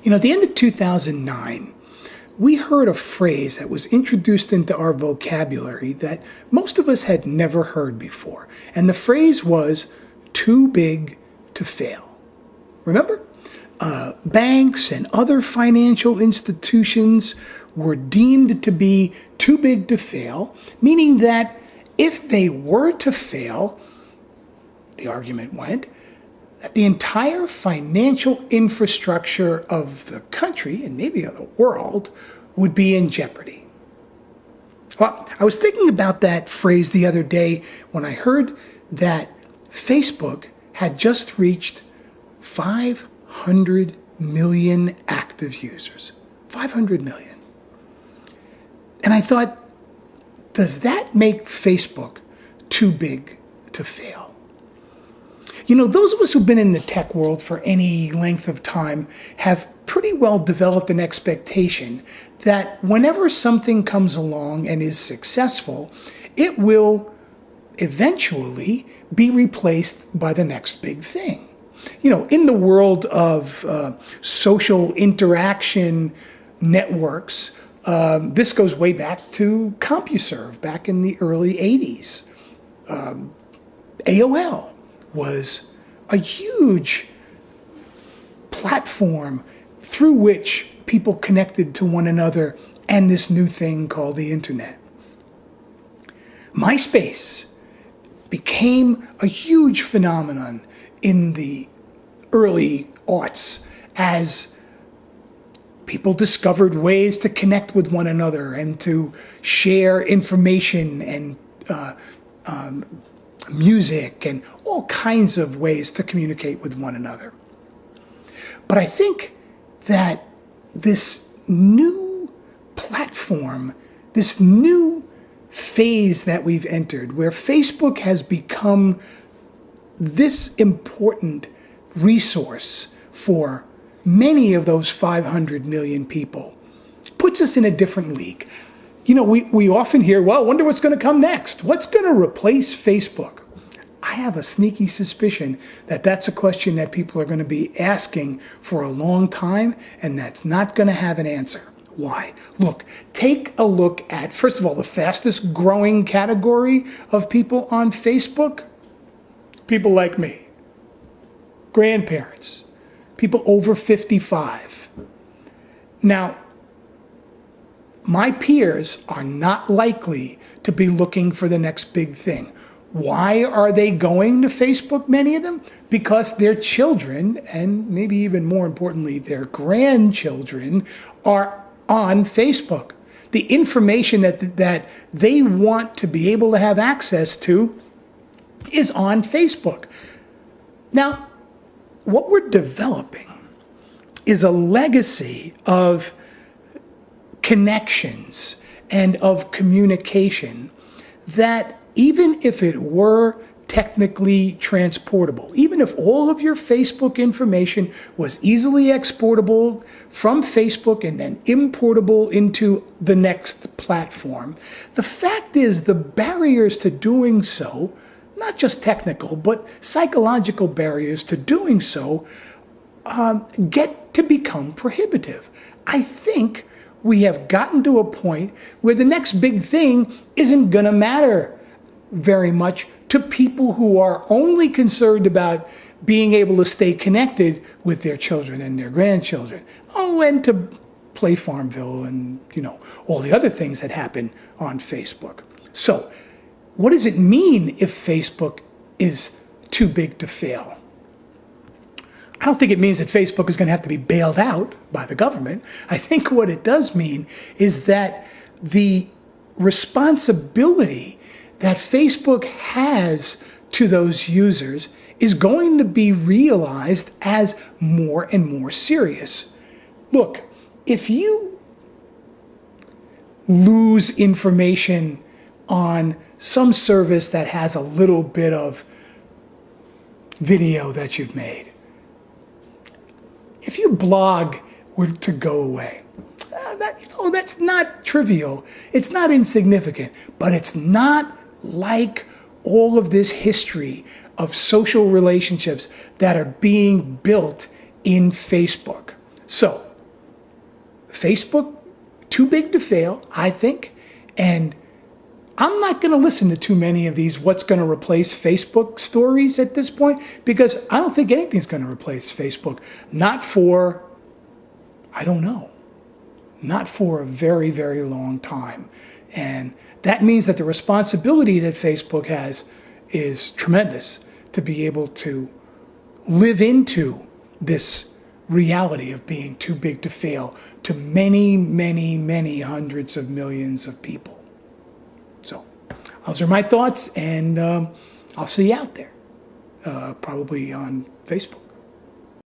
At the end of 2009, we heard a phrase that was introduced into our vocabulary that most of us had never heard before. And the phrase was, too big to fail. Remember? Banks and other financial institutions were deemed to be too big to fail, meaning that if they were to fail, the argument went, that the entire financial infrastructure of the country, and maybe of the world, would be in jeopardy. Well, I was thinking about that phrase the other day when I heard that Facebook had just reached 500 million active users. 500 million. And I thought, does that make Facebook too big to fail? Those of us who've been in the tech world for any length of time have pretty well developed an expectation that whenever something comes along and is successful, it will eventually be replaced by the next big thing. In the world of social interaction networks, this goes way back to CompuServe back in the early 80s. AOL was a huge platform through which people connected to one another and this new thing called the internet. MySpace became a huge phenomenon in the early aughts as people discovered ways to connect with one another and to share information and music and all kinds of ways to communicate with one another. But I think that this new platform, this new phase that we've entered, where Facebook has become this important resource for many of those 500 million people, puts us in a different league. We often hear, well, I wonder what's going to come next. What's going to replace Facebook? I have a sneaky suspicion that that's a question that people are going to be asking for a long time, and that's not going to have an answer. Why? Look, take a look at, first of all, the fastest growing category of people on Facebook. People like me, grandparents, people over 55. Now, my peers are not likely to be looking for the next big thing. Why are they going to Facebook, many of them? Because their children, and maybe even more importantly, their grandchildren, are on Facebook. The information that they want to be able to have access to is on Facebook. Now, what we're developing is a legacy of connections and of communication that, even if it were technically transportable, even if all of your Facebook information was easily exportable from Facebook and then importable into the next platform, the fact is the barriers to doing so, not just technical, but psychological barriers to doing so, get to become prohibitive. I think we have gotten to a point where the next big thing isn't going to matter very much to people who are only concerned about being able to stay connected with their children and their grandchildren. Oh, and to play Farmville and, all the other things that happen on Facebook. So, what does it mean if Facebook is too big to fail? I don't think it means that Facebook is going to have to be bailed out by the government. I think what it does mean is that the responsibility that Facebook has to those users is going to be realized as more and more serious. Look, if you lose information on some service that has a little bit of video that you've made, if your blog were to go away, that's not trivial. It's not insignificant, but it's not like all of this history of social relationships that are being built in Facebook. So Facebook, too big to fail, I think. And I'm not going to listen to too many of these what's going to replace Facebook stories at this point, because I don't think anything's going to replace Facebook. Not for, I don't know, not for a very, very long time. And that means that the responsibility that Facebook has is tremendous to be able to live into this reality of being too big to fail to many, many, many hundreds of millions of people. So those are my thoughts, and I'll see you out there, probably on Facebook.